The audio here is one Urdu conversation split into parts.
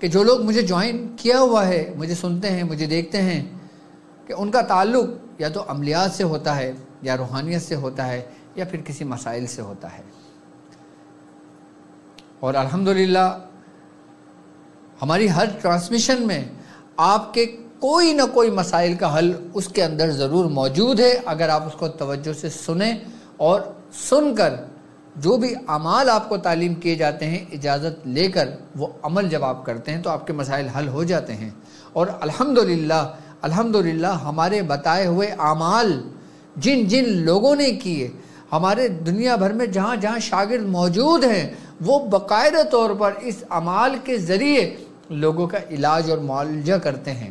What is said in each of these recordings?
کہ جو لوگ مجھے جوائن کیا ہوا ہے، مجھے سنتے ہیں، مجھے دیکھتے ہیں، کہ ان کا تعلق یا تو عملیات سے ہوتا ہے یا روحانیت سے ہوتا ہے یا پھر کسی مسائل سے ہوتا ہے. اور الحمدللہ ہماری ہر ٹرانسمیشن میں آپ کے کوئی نہ کوئی مسائل کا حل اس کے اندر ضرور موجود ہے، اگر آپ اس کو توجہ سے سنیں اور سن کر جو بھی اعمال آپ کو تعلیم کیے جاتے ہیں اجازت لے کر وہ عمل جب آپ کرتے ہیں تو آپ کے مسائل حل ہو جاتے ہیں. اور الحمدللہ ہمارے بتائے ہوئے اعمال جن جن لوگوں نے کیے، ہمارے دنیا بھر میں جہاں جہاں شاگرد موجود ہیں، وہ باقاعدہ طور پر اس اعمال کے ذریعے لوگوں کا علاج اور معالجہ کرتے ہیں،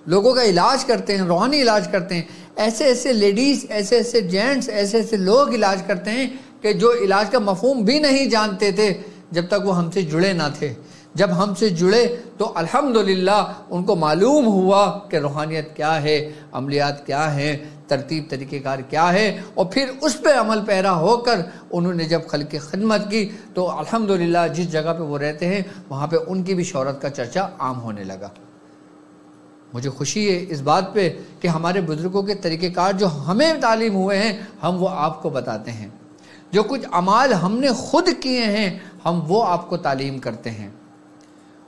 لوگوں کا علاج کرتے ہیں، روحانی علاج کرتے ہیں. ایسے ایسے لیڈیز، ایسے ایسے جینٹس، ایسے ایسے لوگ علاج کرتے ہیں کہ جو علاج کا مفہوم بھی نہیں جانتے تھے جب تک وہ ہم سے جڑے نہ تھے. جب ہم سے جڑے تو الحمدللہ ان کو معلوم ہوا کہ روحانیت کیا ہے، عملیات کیا ہیں، ترتیب طریقہ کار کیا ہے، اور پھر اس پہ عمل پیرا ہو کر انہوں نے جب خلق کی خدمت کی تو الحمدللہ جس جگہ پہ وہ رہتے ہیں وہاں پہ ان کی بھی شہرت کا چرچا عام ہونے لگا. مجھے خوشی ہے اس بات پہ کہ ہمارے بزرگوں کے طریقہ کار جو ہمیں تعلیم ہوئے ہیں ہم وہ آپ کو بتاتے ہیں. جو کچھ اعمال ہم نے خود کیے ہیں ہم وہ آپ کو تعلیم کرتے ہیں،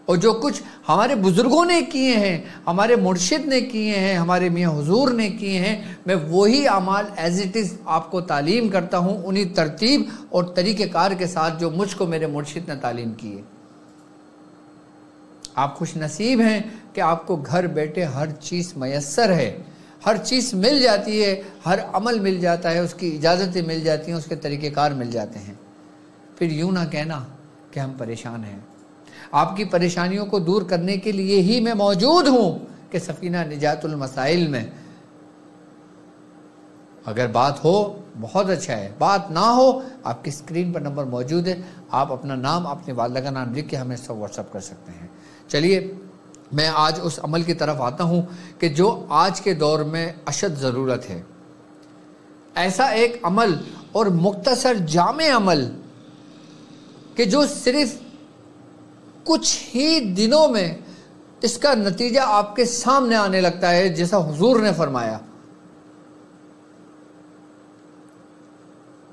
اور جو کچھ ہمارے بزرگوں نے کیے ہیں، ہمارے مرشد نے کیے ہیں، ہمارے میاں حضور نے کیے ہیں، میں وہی اعمال ایز اٹ از آپ کو تعلیم کرتا ہوں انہی ترتیب اور طریقہ کار کے ساتھ جو مجھ کو میرے مرشد نے تعلیم کی ہے. آپ خوش نصیب ہیں کہ آپ کو گھر بیٹھے ہر چیز میسر ہے، ہر چیز مل جاتی ہے، ہر عمل مل جاتا ہے، اس کی اجازتیں مل جاتی ہیں، اس کے طریقہ کار مل جاتے ہیں. پھر یوں نہ کہنا کہ ہم پریشان ہیں. آپ کی پریشانیوں کو دور کرنے کے لیے ہی میں موجود ہوں کہ سفینہ نجات المسائل میں. اگر بات ہو بہت اچھا ہے، بات نہ ہو آپ کی اسکرین پر نمبر موجود ہے، آپ اپنا نام، اپنے والدہ کا نام لکھ کے ہمیں سب واٹس ایپ کر سکتے ہیں. چلیے میں آج اس عمل کی طرف آتا ہوں کہ جو آج کے دور میں اشد ضرورت ہے. ایسا ایک عمل اور مختصر جامع عمل کہ جو صرف کچھ ہی دنوں میں اس کا نتیجہ آپ کے سامنے آنے لگتا ہے، جیسا حضور نے فرمایا.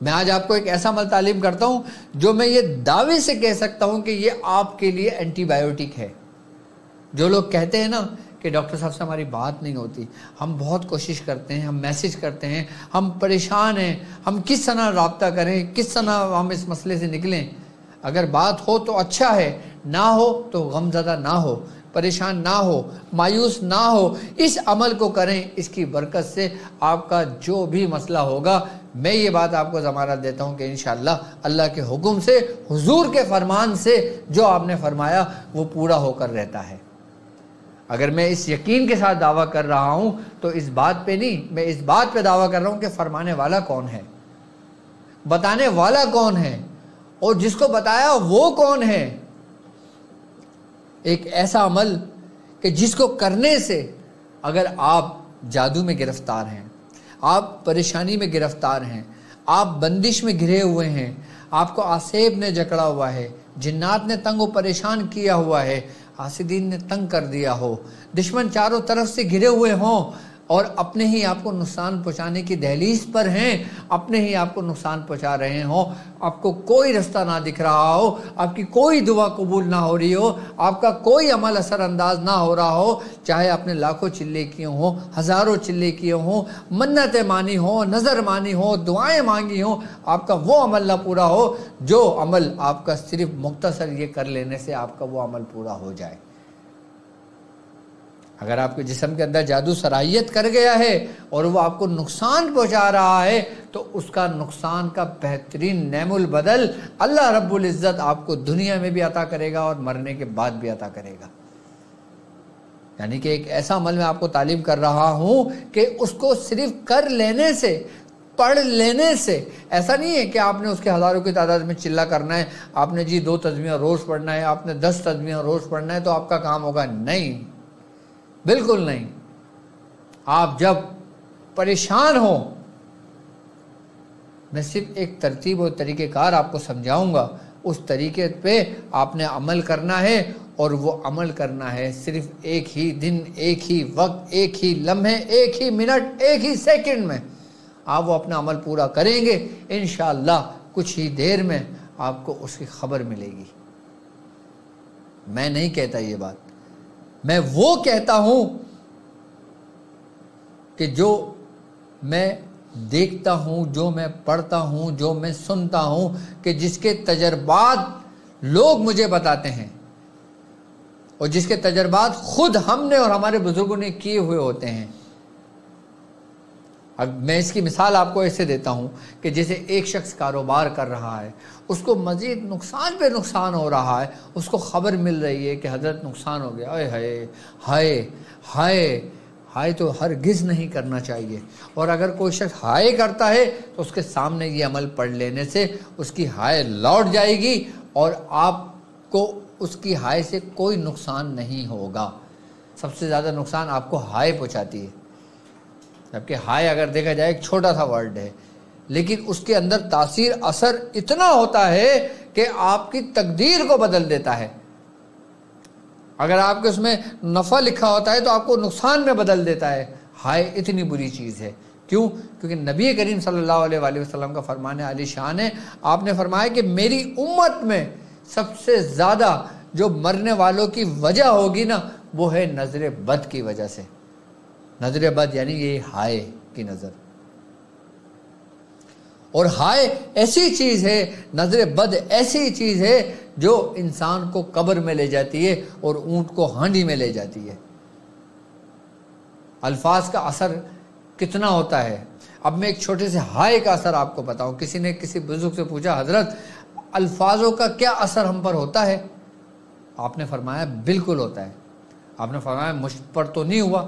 میں آج آپ کو ایک ایسا عمل تعلیم کرتا ہوں جو میں یہ دعوے سے کہہ سکتا ہوں کہ یہ آپ کے لیے اینٹی بائیوٹک ہے. جو لوگ کہتے ہیں نا کہ ڈاکٹر صاحب سے ہماری بات نہیں ہوتی، ہم بہت کوشش کرتے ہیں، ہم میسج کرتے ہیں، ہم پریشان ہیں، ہم کس طرح رابطہ کریں، کس طرح ہم اس مسئلے سے نکلیں. اگر بات ہو تو اچھا ہے، نہ ہو تو غم زدہ نہ ہو، پریشان نہ ہو، مایوس نہ ہو. اس عمل کو کریں، اس کی برکت سے آپ کا جو بھی مسئلہ ہوگا، میں یہ بات آپ کو ضمانت دیتا ہوں کہ انشاءاللہ اللہ کے حکم سے، حضور کے فرمان سے جو آپ نے فرمایا وہ پورا ہو کر رہتا ہے. اگر میں اس یقین کے ساتھ دعویٰ کر رہا ہوں تو اس بات پہ نہیں، میں اس بات پہ دعویٰ کر رہا ہوں کہ فرمانے والا کون ہے، بتانے والا کون ہے، اور جس کو بتایا وہ کون ہے. ایک ایسا عمل کہ جس کو کرنے سے اگر آپ جادو میں گرفتار ہیں، آپ پریشانی میں گرفتار ہیں، آپ بندش میں گھرے ہوئے ہیں، آپ کو آسیب نے جکڑا ہوا ہے، جنات نے تنگ و پریشان کیا ہوا ہے، حاسدین نے تنگ کر دیا ہو، دشمن چاروں طرف سے گھرے ہوئے ہوں اور اپنے ہی آپ کو نقصان پہنچانے کی دہلیز پر ہیں، اپنے ہی آپ کو نقصان پہنچا رہے ہوں، آپ کو کوئی رستہ نہ دکھ رہا ہو، آپ کی کوئی دعا قبول نہ ہو رہی ہو، آپ کا کوئی عمل اثر انداز نہ ہو رہا ہو، چاہے آپ نے لاکھوں چلے کیے ہوں، ہزاروں چلے کیے ہوں، منتیں مانی ہوں، نظر مانی ہوں، دعائیں مانگی ہوں، آپ کا وہ عمل نہ پورا ہو جو عمل آپ کا صرف مختصر یہ کر لینے سے آپ کا وہ عمل پورا ہو جائے. اگر آپ کے جسم کے اندر جادو صلاحیت کر گیا ہے اور وہ آپ کو نقصان پہنچا رہا ہے تو اس کا نقصان کا بہترین نعم البدل اللہ رب العزت آپ کو دنیا میں بھی عطا کرے گا اور مرنے کے بعد بھی عطا کرے گا. یعنی کہ ایک ایسا عمل میں آپ کو تعلیم کر رہا ہوں کہ اس کو صرف کر لینے سے، پڑھ لینے سے، ایسا نہیں ہے کہ آپ نے اس کے ہزاروں کی تعداد میں چلا کرنا ہے، آپ نے جی 2 تسبیحیں روز پڑھنا ہے، آپ نے 10 تسبیحیں روز پڑھنا ہے تو آپ کا کام ہوگا. نہیں، بالکل نہیں. آپ جب پریشان ہو میں صرف ایک ترتیب اور طریقہ کار آپ کو سمجھاؤں گا، اس طریقے پہ آپ نے عمل کرنا ہے اور وہ عمل کرنا ہے صرف ایک ہی دن، ایک ہی وقت، ایک ہی لمحے، ایک ہی منٹ، ایک ہی سیکنڈ میں آپ وہ اپنا عمل پورا کریں گے، انشاءاللہ کچھ ہی دیر میں آپ کو اس کی خبر ملے گی۔ میں نہیں کہتا یہ بات، میں وہ کہتا ہوں کہ جو میں دیکھتا ہوں، جو میں پڑھتا ہوں، جو میں سنتا ہوں، کہ جس کے تجربات لوگ مجھے بتاتے ہیں اور جس کے تجربات خود ہم نے اور ہمارے بزرگوں نے کیے ہوئے ہوتے ہیں۔ اب میں اس کی مثال آپ کو ایسے دیتا ہوں کہ جیسے ایک شخص کاروبار کر رہا ہے، اس کو مزید نقصان پہ نقصان ہو رہا ہے، اس کو خبر مل رہی ہے کہ حضرت نقصان ہو گیا، اے ہائے ہائے ہائے ہائے، تو ہرگز نہیں کرنا چاہیے۔ اور اگر کوئی شخص ہائے کرتا ہے تو اس کے سامنے یہ عمل پڑھ لینے سے اس کی ہائے لوٹ جائے گی اور آپ کو اس کی ہائے سے کوئی نقصان نہیں ہوگا۔ سب سے زیادہ نقصان آپ کو ہائے پہنچاتی ہے، جبکہ ہائے اگر دیکھا جائے ایک چھوٹا سا ورڈ ہے، لیکن اس کے اندر تاثیر اثر اتنا ہوتا ہے کہ آپ کی تقدیر کو بدل دیتا ہے۔ اگر آپ کے اس میں نفع لکھا ہوتا ہے تو آپ کو نقصان میں بدل دیتا ہے۔ ہائے اتنی بری چیز ہے، کیوں؟ کیونکہ نبی کریم صلی اللہ علیہ وآلہ وسلم کا فرمان عالی شان ہے، آپ نے فرمایا کہ میری امت میں سب سے زیادہ جو مرنے والوں کی وجہ ہوگی نا، وہ ہے نظر بد کی وجہ سے۔ نظر بد یعنی یہ ہائے کی نظر، اور ہائے ایسی چیز ہے، نظر بد ایسی چیز ہے جو انسان کو قبر میں لے جاتی ہے اور اونٹ کو ہانڈی میں لے جاتی ہے۔ الفاظ کا اثر کتنا ہوتا ہے۔ اب میں ایک چھوٹے سے ہائے کا اثر آپ کو بتاؤں۔ کسی نے کسی بزرگ سے پوچھا، حضرت الفاظوں کا کیا اثر ہم پر ہوتا ہے؟ آپ نے فرمایا بالکل ہوتا ہے۔ آپ نے فرمایا مجھ پر تو نہیں ہوا۔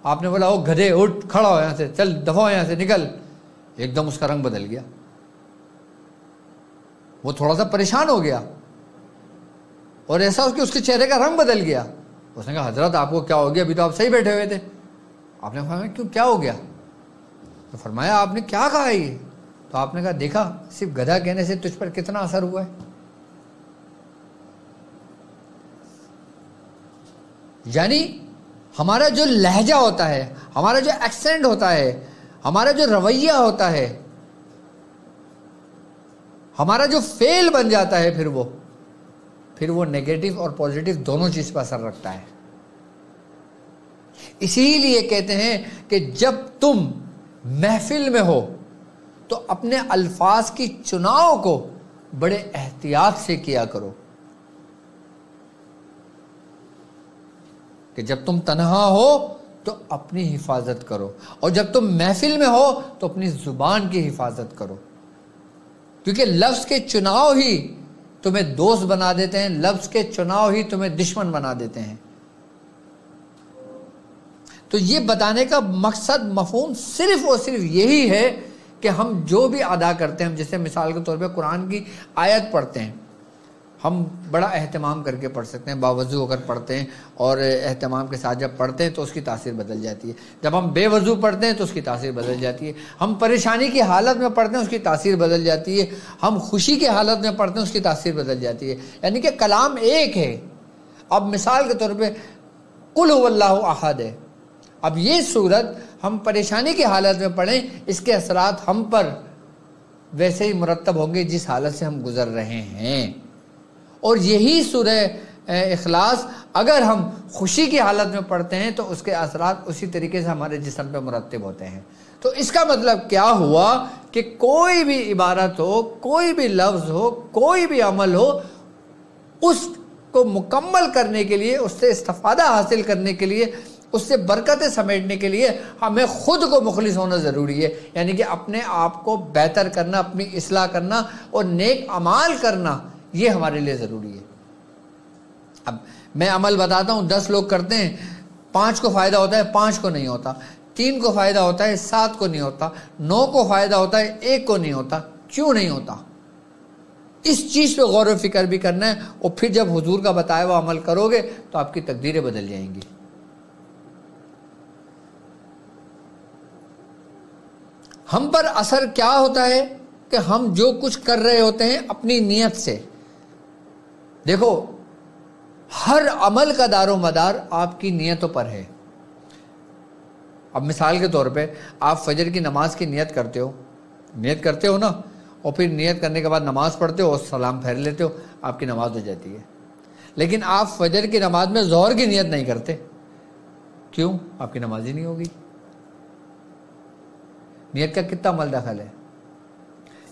آپ نے بولا، او گدھے اٹھ کھڑا ہو یہاں سے، چل دفعہ ہو یہاں سے، نکل۔ ایک دم اس کا رنگ بدل گیا، وہ تھوڑا سا پریشان ہو گیا، اور ایسا اس کے چہرے کا رنگ بدل گیا۔ اس نے کہا، حضرت آپ کو کیا ہو گیا؟ ابھی تو آپ صحیح بیٹھے ہوئے تھے۔ آپ نے فرمایا کیوں، کیا ہو گیا؟ تو فرمایا آپ نے کیا کہا یہ؟ تو آپ نے کہا، دیکھا صرف گدھا کہنے سے تجھ پر کتنا اثر ہوا ہے۔ یعنی ہمارا جو لہجہ ہوتا ہے، ہمارا جو ایکسنٹ ہوتا ہے، ہمارا جو رویہ ہوتا ہے، ہمارا جو فعل بن جاتا ہے، پھر وہ نیگیٹو اور پازیٹیو دونوں چیز پر اثر رکھتا ہے۔ اسی لیے کہتے ہیں کہ جب تم محفل میں ہو تو اپنے الفاظ کی چناؤ کو بڑے احتیاط سے کیا کرو، کہ جب تم تنہا ہو تو اپنی حفاظت کرو، اور جب تم محفل میں ہو تو اپنی زبان کی حفاظت کرو، کیونکہ لفظ کے چناؤ ہی تمہیں دوست بنا دیتے ہیں، لفظ کے چناؤ ہی تمہیں دشمن بنا دیتے ہیں۔ تو یہ بتانے کا مقصد، مفہوم صرف اور صرف یہی ہے کہ ہم جو بھی ادا کرتے ہیں، ہم جیسے مثال کے طور پہ قرآن کی آیت پڑھتے ہیں، ہم بڑا اہتمام کر کے پڑھ سکتے ہیں، باوضو اگر پڑھتے ہیں اور اہتمام کے ساتھ جب پڑھتے ہیں تو اس کی تاثیر بدل جاتی ہے۔ جب ہم بے وضو پڑھتے ہیں تو اس کی تاثیر بدل جاتی ہے۔ ہم پریشانی کی حالت میں پڑھتے ہیں، اس کی تاثیر بدل جاتی ہے۔ ہم خوشی کی حالت میں پڑھتے ہیں، اس کی تاثیر بدل جاتی ہے۔ یعنی کہ کلام ایک ہے۔ اب مثال کے طور پہ قل هو اللہ احد ہے، اب یہ صورت ہم پریشانی کی حالت میں پڑھیں، اس کے اثرات ہم پر ویسے ہی مرتب ہوں گے جس حالت سے ہم گزر رہے ہیں۔ اور یہی سورہ اخلاص اگر ہم خوشی کی حالت میں پڑھتے ہیں تو اس کے اثرات اسی طریقے سے ہمارے جسم پہ مرتب ہوتے ہیں۔ تو اس کا مطلب کیا ہوا کہ کوئی بھی عبارت ہو، کوئی بھی لفظ ہو، کوئی بھی عمل ہو، اس کو مکمل کرنے کے لیے، اس سے استفادہ حاصل کرنے کے لیے، اس سے برکتیں سمیٹنے کے لیے ہمیں خود کو مخلص ہونا ضروری ہے۔ یعنی کہ اپنے آپ کو بہتر کرنا، اپنی اصلاح کرنا اور نیک اعمال کرنا، یہ ہمارے لیے ضروری ہے۔ اب میں عمل بتاتا ہوں، 10 لوگ کرتے ہیں، 5 کو فائدہ ہوتا ہے، 5 کو نہیں ہوتا، 3 کو فائدہ ہوتا ہے، 7 کو نہیں ہوتا، 9 کو فائدہ ہوتا ہے، 1 کو نہیں ہوتا۔ کیوں نہیں ہوتا؟ اس چیز پہ غور و فکر بھی کرنا ہے، اور پھر جب حضور کا بتایا ہوا عمل کرو گے تو آپ کی تقدیریں بدل جائیں گی۔ ہم پر اثر کیا ہوتا ہے کہ ہم جو کچھ کر رہے ہوتے ہیں اپنی نیت سے۔ دیکھو ہر عمل کا دار و مدار آپ کی نیتوں پر ہے۔ اب مثال کے طور پہ آپ فجر کی نماز کی نیت کرتے ہو نا، اور پھر نیت کرنے کے بعد نماز پڑھتے ہو اور سلام پھیر لیتے ہو، آپ کی نماز ہو جاتی ہے۔ لیکن آپ فجر کی نماز میں ظہر کی نیت نہیں کرتے، کیوں؟ آپ کی نماز ہی نہیں ہوگی۔ نیت کا کتنا عمل دخل ہے؟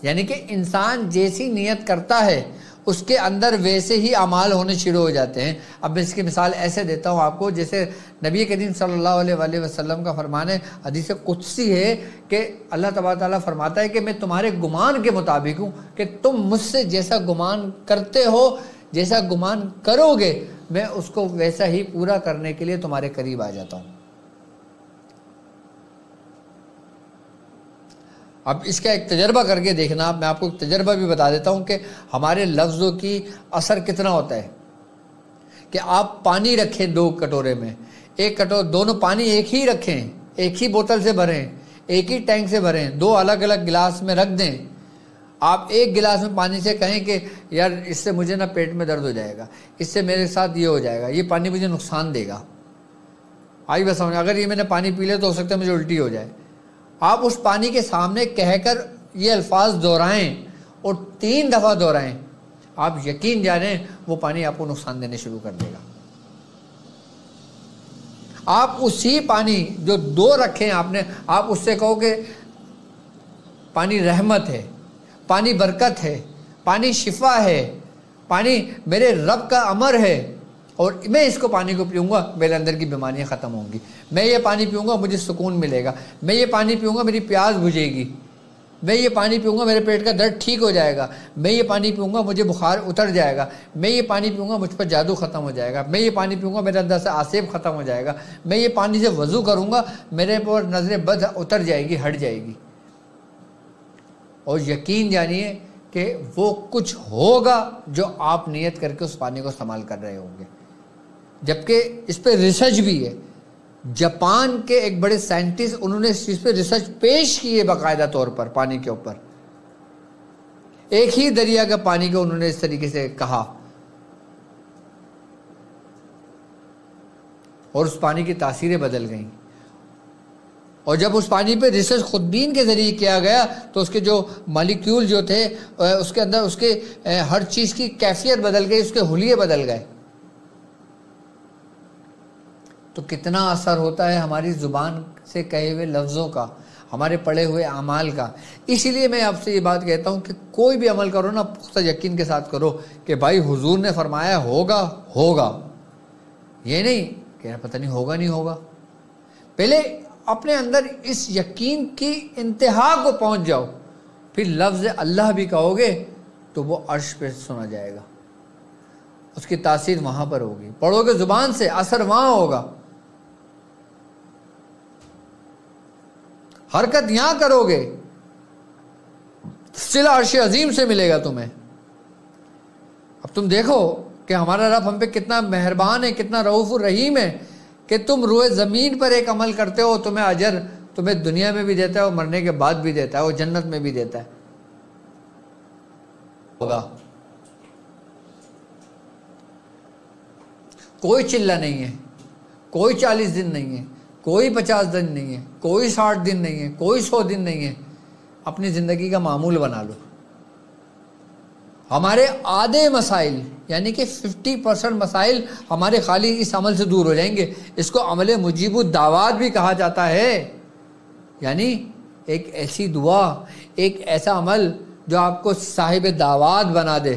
یعنی کہ انسان جیسی نیت کرتا ہے اس کے اندر ویسے ہی اعمال ہونے شروع ہو جاتے ہیں۔ اب میں اس کی مثال ایسے دیتا ہوں آپ کو، جیسے نبی کریم صلی اللہ علیہ وآلہ وسلم کا فرمان ہے، حدیث قدسی ہے کہ اللہ تبارک تعالیٰ فرماتا ہے کہ میں تمہارے گمان کے مطابق ہوں، کہ تم مجھ سے جیسا گمان کرتے ہو، جیسا گمان کرو گے، میں اس کو ویسا ہی پورا کرنے کے لیے تمہارے قریب آ جاتا ہوں۔ اب اس کا ایک تجربہ کر کے دیکھنا، میں آپ کو ایک تجربہ بھی بتا دیتا ہوں کہ ہمارے لفظوں کی اثر کتنا ہوتا ہے۔ کہ آپ پانی رکھیں 2 کٹورے میں، دونوں پانی ایک ہی رکھیں، ایک ہی بوتل سے بھریں، ایک ہی ٹینک سے بھریں، 2 الگ الگ گلاس میں رکھ دیں۔ آپ ایک گلاس میں پانی سے کہیں کہ یار اس سے مجھے نا پیٹ میں درد ہو جائے گا، اس سے میرے ساتھ یہ ہو جائے گا، یہ پانی مجھے نقصان دے گا، آئی بس سمجھ، اگر یہ میں نے پانی پی لے تو ہو سکتا ہے مجھے الٹی ہو جائے۔ آپ اس پانی کے سامنے کہہ کر یہ الفاظ دہرائیں اور 3 دفعہ دہرائیں، آپ یقین جانیں وہ پانی آپ کو نقصان دینے شروع کر دے گا۔ آپ اسی پانی جو 2 رکھیں آپ نے، آپ اس سے کہو کہ پانی رحمت ہے، پانی برکت ہے، پانی شفا ہے، پانی میرے رب کا امر ہے، اور میں اس کو پانی کو پیوں گا میرے اندر کی بیماریاں ختم ہوں گی، میں یہ پانی پیوں گا مجھے سکون ملے گا، میں یہ پانی پیوں گا میری پیاس بجھے گی، میں یہ پانی پیوں گا میرے پیٹ کا درد ٹھیک ہو جائے گا، میں یہ پانی پیوں گا مجھے بخار اتر جائے گا، میں یہ پانی پیوں گا مجھ پر جادو ختم ہو جائے گا، میں یہ پانی پیوں گا میرے اندر سے آسیب ختم ہو جائے گا، میں یہ پانی سے وضو کروں گا میرے پر نظر بد اتر جائے گی، ہٹ جائے گی۔ اور یقین جانیے کہ وہ کچھ ہوگا جو آپ نیت کر کے اس پانی کو استعمال کر رہے ہوں گے۔ جبکہ اس پہ ریسرچ بھی ہے، جاپان کے ایک بڑے سائنٹسٹ انہوں نے اس چیز پہ ریسرچ پیش کی ہے باقاعدہ طور پر، پانی کے اوپر، ایک ہی دریا کا پانی کو انہوں نے اس طریقے سے کہا، اور اس پانی کی تاثیریں بدل گئیں۔ اور جب اس پانی پہ ریسرچ خودبین کے ذریعے کیا گیا تو اس کے جو مالیکیول جو تھے اس کے اندر اس کے ہر چیز کی کیفیت بدل گئی، اس کے حلیے بدل گئے۔ تو کتنا اثر ہوتا ہے ہماری زبان سے کہے ہوئے لفظوں کا، ہمارے پڑھے ہوئے اعمال کا۔ اسی لیے میں آپ سے یہ بات کہتا ہوں کہ کوئی بھی عمل کرو نا پختہ یقین کے ساتھ کرو کہ بھائی حضور نے فرمایا ہوگا، یہ نہیں کہ پتہ نہیں ہوگا نہیں ہوگا۔ پہلے اپنے اندر اس یقین کی انتہا کو پہنچ جاؤ، پھر لفظ اللہ بھی کہو گے تو وہ عرش پہ سنا جائے گا، اس کی تاثیر وہاں پر ہوگی، پڑھو گے زبان سے اثر وہاں ہوگا، حرکت یہاں کرو گے صلہ عرش عظیم سے ملے گا تمہیں۔ اب تم دیکھو کہ ہمارا رب ہم پہ کتنا مہربان ہے، کتنا رؤوف الرحیم ہے کہ تم روئے زمین پر ایک عمل کرتے ہو، تمہیں اجر تمہیں دنیا میں بھی دیتا ہے اور مرنے کے بعد بھی دیتا ہے اور جنت میں بھی دیتا ہے۔ ہوگا، کوئی چلہ نہیں ہے، کوئی 40 دن نہیں ہے، کوئی 50 دن نہیں ہے، کوئی 60 دن نہیں ہے، کوئی 100 دن نہیں ہے، اپنی زندگی کا معمول بنا لو۔ ہمارے آدھے مسائل یعنی کہ 50% مسائل ہمارے خالی اس عمل سے دور ہو جائیں گے۔ اس کو عمل مجیب الدعوات بھی کہا جاتا ہے، یعنی ایک ایسی دعا، ایک ایسا عمل جو آپ کو صاحب دعوات بنا دے،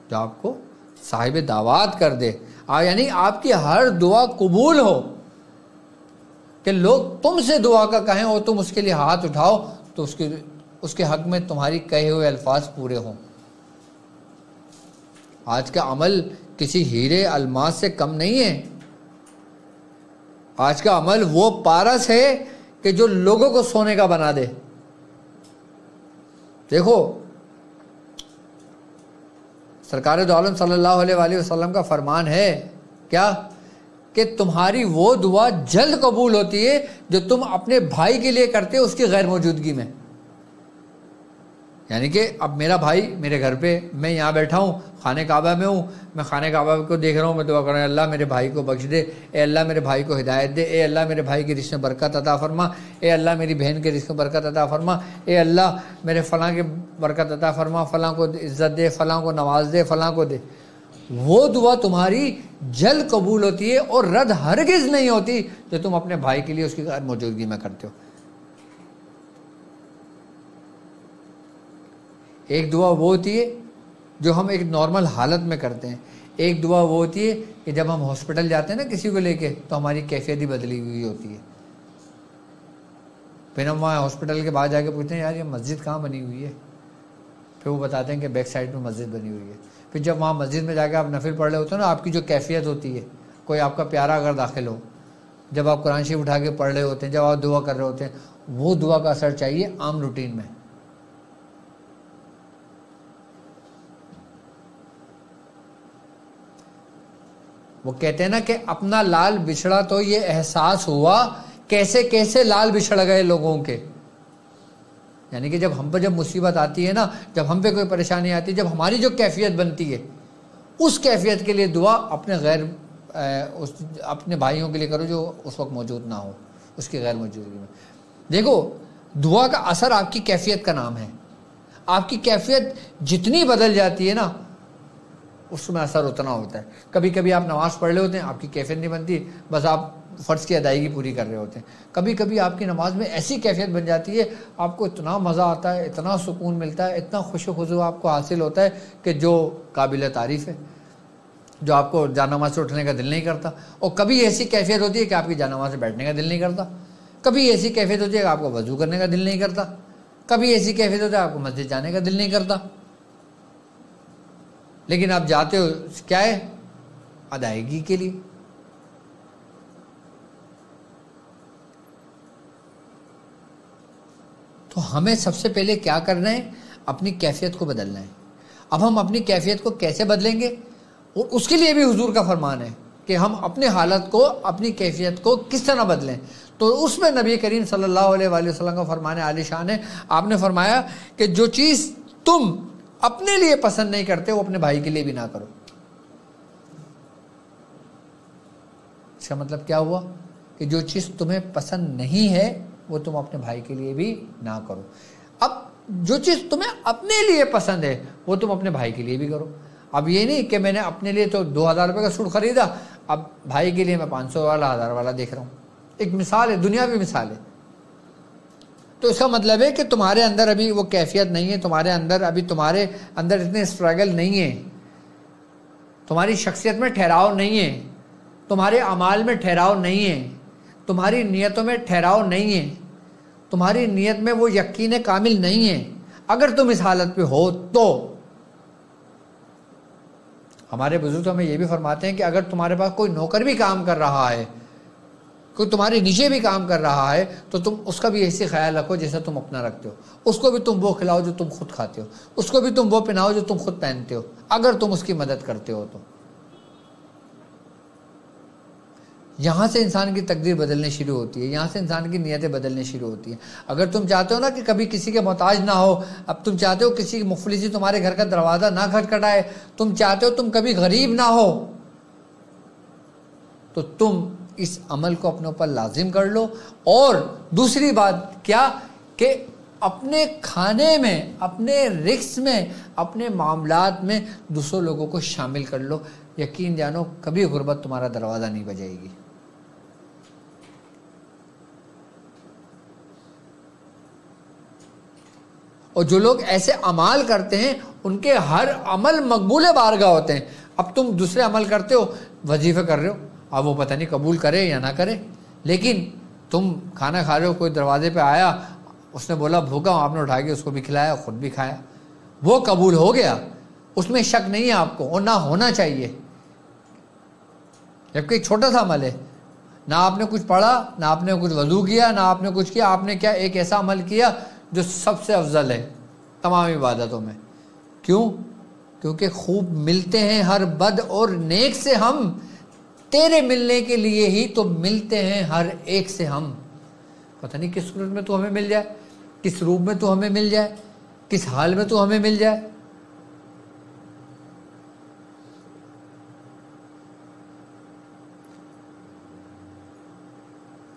جو آپ کو صاحب دعوات کر دے، یعنی آپ کی ہر دعا قبول ہو، کہ لوگ تم سے دعا کا کہیں اور تم اس کے لیے ہاتھ اٹھاؤ تو اس کے حق میں تمہاری کہے ہوئے الفاظ پورے ہوں۔ آج کا عمل کسی ہیرے الماس سے کم نہیں ہے، آج کا عمل وہ پارس ہے کہ جو لوگوں کو سونے کا بنا دے۔ دیکھو سرکار دو عالم صلی اللہ علیہ وآلہ وسلم کا فرمان ہے کیا کہ تمہاری وہ دعا جلد قبول ہوتی ہے جو تم اپنے بھائی کے لیے کرتے ہو اس کی غیر موجودگی میں۔ یعنی کہ اب میرا بھائی میرے گھر پہ، میں یہاں بیٹھا ہوں، خانہ کعبہ میں ہوں، میں خانہ کعبہ کو دیکھ رہا ہوں، میں دعا کر رہا ہوں اللہ میرے بھائی کو بخش دے، اے اللہ میرے بھائی کو ہدایت دے، اے اللہ میرے بھائی کے رشتے میں برکت عطا فرما، اے اللہ میری بہن کے رشتے میں برکت عطا فرما، اے اللہ میرے فلاں کے برکت عطا فرما، فلاں کو عزت دے، فلاں کو نواز دے، فلاں کو دے. وہ دعا تمہاری جلد قبول ہوتی ہے اور رد ہرگز نہیں ہوتی جو تم اپنے بھائی کے لیے اس کی غیر موجودگی میں کرتے ہو. ایک دعا وہ ہوتی ہے جو ہم ایک نارمل حالت میں کرتے ہیں، ایک دعا وہ ہوتی ہے کہ جب ہم ہاسپٹل جاتے ہیں نا کسی کو لے کے تو ہماری کیفیت ہی بدلی ہوئی ہوتی ہے. پھر ہم وہاں ہاسپٹل کے بعد جا کے پوچھتے ہیں یار یہ مسجد کہاں بنی ہوئی ہے، پھر وہ بتاتے ہیں کہ بیک سائڈ میں مسجد بنی ہوئی ہے. پھر جب وہاں مسجد میں جا کے آپ نفل پڑھ رہے ہوتے ہیں نا، آپ کی جو کیفیت ہوتی ہے، کوئی آپ کا پیارا اگر داخل ہو، جب آپ قرآن شریف اٹھا کے پڑھ رہے ہوتے ہیں، جب آپ دعا کر رہے ہوتے ہیں، وہ دعا کا اثر چاہیے عام روٹین میں. وہ کہتے ہیں نا کہ اپنا لال بچھڑا تو یہ احساس ہوا کیسے کیسے لال بچھڑ گئے لوگوں کے. یعنی کہ جب ہم پہ جب مصیبت آتی ہے نا، جب ہم پہ کوئی پریشانی آتی ہے، جب ہماری جو کیفیت بنتی ہے اس کیفیت کے لیے دعا اپنے بھائیوں کے لیے کرو جو اس وقت موجود نہ ہو، اس کی غیر موجودگی میں. دیکھو دعا کا اثر آپ کی کیفیت کا نام ہے. آپ کی کیفیت جتنی بدل جاتی ہے نا اس میں اثر اتنا ہوتا ہے. کبھی کبھی آپ نماز پڑھ رہے ہوتے ہیں، آپ کی کیفیت نہیں بنتی، بس آپ فرض کی ادائیگی پوری کر رہے ہوتے ہیں. کبھی کبھی آپ کی نماز میں ایسی کیفیت بن جاتی ہے، آپ کو اتنا مزہ آتا ہے، اتنا سکون ملتا ہے، اتنا خوش و خضو آپ کو حاصل ہوتا ہے کہ جو قابل تعریف ہے، جو آپ کو جانماز سے اٹھنے کا دل نہیں کرتا. اور کبھی ایسی کیفیت ہوتی ہے کہ آپ کی جانماز سے بیٹھنے کا دل نہیں کرتا. کبھی ایسی کیفیت ہوتی ہے کہ آپ کو وضو کرنے کا دل نہیں کرتا. کبھی ایسی کیفیت ہوتی ہے آپ کو مسجد جانے کا دل نہیں کرتا. لیکن آپ جاتے ہو کیا ہے؟ ادائیگی کے لیے. تو ہمیں سب سے پہلے کیا کرنا ہے؟ اپنی کیفیت کو بدلنا ہے. اب ہم اپنی کیفیت کو کیسے بدلیں گے؟ اور اس کے لیے بھی حضور کا فرمان ہے کہ ہم اپنے حالت کو، اپنی کیفیت کو کس طرح بدلیں. تو اس میں نبی کریم صلی اللہ علیہ وآلہ وسلم کا فرمان عالی شان ہے. آپ نے فرمایا کہ جو چیز تم اپنے لیے پسند نہیں کرتے وہ اپنے بھائی کے لیے بھی نہ کرو. اس کا مطلب کیا ہوا؟ کہ جو چیز تمہیں پسند نہیں ہے وہ تم اپنے بھائی کے لیے بھی نہ کرو. اب جو چیز تمہیں اپنے لیے پسند ہے وہ تم اپنے بھائی کے لیے بھی کرو. اب یہ نہیں کہ میں نے اپنے لیے تو 2000 روپے کا سوٹ خریدا، اب بھائی کے لیے میں 500 والا 1000 والا دیکھ رہا ہوں. ایک مثال ہے، دنیاوی مثال ہے. تو اس کا مطلب ہے کہ تمہارے اندر ابھی وہ کیفیت نہیں ہے، تمہارے اندر اتنے اسٹرگل نہیں ہے، تمہاری شخصیت میں ٹھہراؤ نہیں ہے، تمہارے اعمال میں ٹھہراؤ نہیں ہے، تمہاری نیتوں میں ٹھہراؤ نہیں ہے، تمہاری نیت میں وہ یقین کامل نہیں ہے. اگر تم اس حالت پہ ہو تو ہمارے بزرگ ہمیں یہ بھی فرماتے ہیں کہ اگر تمہارے پاس کوئی نوکر بھی کام کر رہا ہے، کوئی تمہارے نیچے بھی کام کر رہا ہے، تو تم اس کا بھی ایسی خیال رکھو جیسا تم اپنا رکھتے ہو. اس کو بھی تم وہ کھلاؤ جو تم خود کھاتے ہو، اس کو بھی تم وہ پہناؤ جو تم خود پہنتے ہو، اگر تم اس کی مدد کرتے ہو تو. یہاں سے انسان کی تقدیر بدلنے شروع ہوتی ہے، یہاں سے انسان کی نیتیں بدلنے شروع ہوتی ہیں. اگر تم چاہتے ہو نا کہ کبھی کسی کے محتاج نہ ہو، اب تم چاہتے ہو کسی مفلسی تمہارے گھر کا دروازہ نہ کھٹکھٹائے، تم چاہتے ہو تم کبھی غریب نہ ہو، تو تم اس عمل کو اپنے اوپر لازم کر لو. اور دوسری بات کیا کہ اپنے کھانے میں، اپنے رزق میں، اپنے معاملات میں دوسروں لوگوں کو شامل کر لو. یقین جانو کبھی غربت تمہارا دروازہ نہیں بجائے گی. اور جو لوگ ایسے عمال کرتے ہیں ان کے ہر عمل مقبول بارگاہ ہوتے ہیں. اب تم دوسرے عمل کرتے ہو، وظیفے کر رہے ہو، اب وہ پتہ نہیں قبول کرے یا نہ کرے، لیکن تم کھانا کھا رہے ہو، کوئی دروازے پہ آیا، اس نے بولا بھوکا ہوں، آپ نے اٹھا کے اس کو بھی کھلایا، خود بھی کھایا، وہ قبول ہو گیا، اس میں شک نہیں ہے آپ کو، اور نہ ہونا چاہیے. جبکہ ایک چھوٹا سا عمل ہے، نہ آپ نے کچھ پڑھا، نہ آپ نے کچھ وضو کیا، نہ آپ نے کچھ کیا، آپ نے کیا ایک ایسا عمل کیا جو سب سے افضل ہے تمام عبادتوں میں. کیوں؟ کیونکہ خوب ملتے ہیں ہر بد اور نیک سے ہم، تیرے ملنے کے لیے ہی تو ملتے ہیں ہر ایک سے ہم. پتہ نہیں کس صورت میں تو ہمیں مل جائے، کس روپ میں تو ہمیں مل جائے، کس حال میں تو ہمیں مل جائے.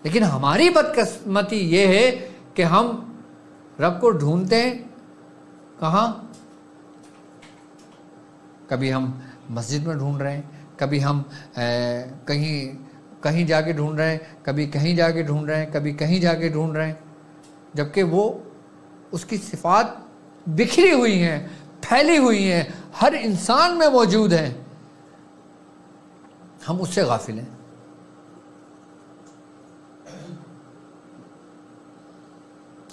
لیکن ہماری بدقسمتی یہ ہے کہ ہم رب کو ڈھونڈتے ہیں کہاں؟ کبھی ہم مسجد میں ڈھونڈ رہے ہیں، کبھی ہم کہیں جا کے ڈھونڈ رہے ہیں، کبھی کہیں جا کے ڈھونڈ رہے ہیں، کبھی کہیں جا کے ڈھونڈ رہے ہیں، جبکہ وہ اس کی صفات بکھری ہوئی ہیں، پھیلی ہوئی ہیں، ہر انسان میں موجود ہیں. ہم اس سے غافل ہیں.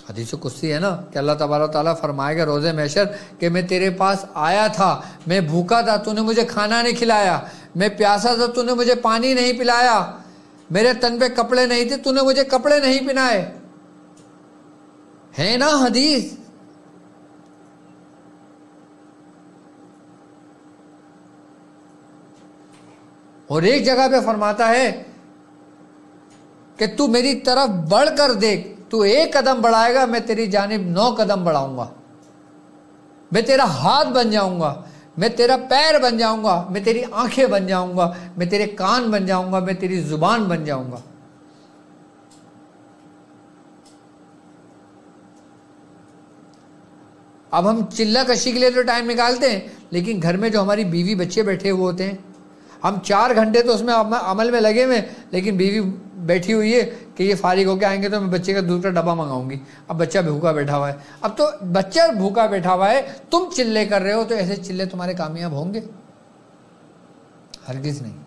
حدیث قدسی ہے نا کہ اللہ تبارک و تعالیٰ فرمائے گا روز محشر کہ میں تیرے پاس آیا تھا، میں بھوکا تھا، تو نے مجھے کھانا نہیں کھلایا، میں پیاسا تھا، تو نے مجھے پانی نہیں پلایا، میرے تن پہ کپڑے نہیں تھے، تو نے مجھے کپڑے نہیں پہنائے. ہے نا حدیث؟ اور ایک جگہ پہ فرماتا ہے کہ تو میری طرف بڑھ کر دیکھ، تو ایک قدم بڑھائے گا میں تیری جانب 9 قدم بڑھاؤں گا، میں تیرا ہاتھ بن جاؤں گا، میں تیرا پیر بن جاؤں گا، میں تیری آنکھیں بن جاؤں گا، میں تیرے کان بن جاؤں گا، میں تیری زبان بن جاؤں گا. اب ہم چلہ کشی کے لیے تو ٹائم نکالتے ہیں، لیکن گھر میں جو ہماری بیوی بچے بیٹھے ہوئے ہوتے ہیں، ہم 4 گھنٹے تو اس میں عمل میں لگے ہوئے، لیکن بیوی بیٹھی ہوئی ہے کہ یہ فارغ ہو کے آئیں گے تو میں بچے کا دودھ کا ڈبہ منگاؤں گی. اب بچہ بھوکا بیٹھا ہوا ہے، اب تو بچہ بھوکا بیٹھا ہوا ہے، تم چلے کر رہے ہو، تو ایسے چلے تمہارے کامیاب ہوں گے؟ ہرگز نہیں.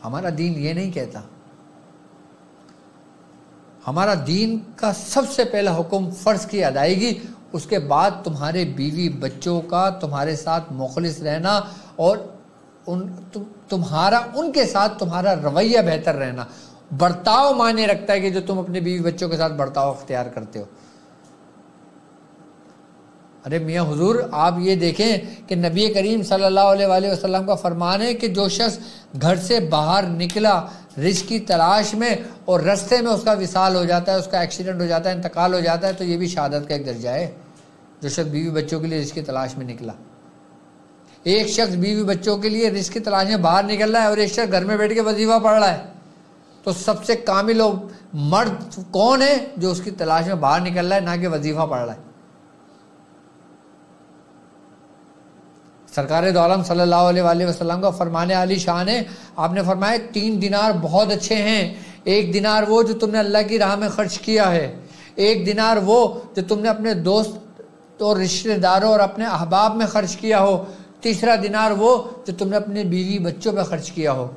ہمارا دین یہ نہیں کہتا. ہمارا دین کا سب سے پہلا حکم فرض کی ادائیگی، اس کے بعد تمہارے بیوی بچوں کا تمہارے ساتھ مخلص رہنا، اور تمہارا ان کے ساتھ تمہارا رویہ بہتر رہنا. برتاؤ معنی رکھتا ہے کہ جو تم اپنے بیوی بچوں کے ساتھ برتاؤ اختیار کرتے ہو. ارے میاں حضور آپ یہ دیکھیں کہ نبی کریم صلی اللہ علیہ وآلہ وسلم کا فرمان ہے کہ جو شخص گھر سے باہر نکلا رزق کی تلاش میں اور رستے میں اس کا وصال ہو جاتا ہے، اس کا ایکسیڈنٹ ہو جاتا ہے، انتقال ہو جاتا ہے، تو یہ بھی شہادت کا ایک درجہ ہے. جو شخص بیوی بچوں کے لیے رزق کی تلاش میں نکلا، ایک شخص بیوی بچوں کے لیے رزق کی تلاش میں باہر نکل رہا ہے اور ایک شخص گھر میں بیٹھ کے وظیفہ پڑھ رہا ہے، تو سب سے کامل مرد کون ہے؟ جو اس کی تلاش میں باہر نکل رہا ہے، نہ کہ وظیفہ پڑھ رہا ہے. سرکار دو عالم صلی اللہ علیہ وآلہ وسلم کا فرمان عالی شان ہے. آپ نے فرمایا 3 دینار بہت اچھے ہیں. 1 دینار وہ جو تم نے اللہ کی راہ میں خرچ کیا ہے، 1 دینار وہ جو تم نے اپنے دوست اور رشتہ داروں اور اپنے احباب میں خرچ کیا ہو، 3 دینار وہ جو تم نے اپنے بیوی بچوں پہ خرچ کیا ہو.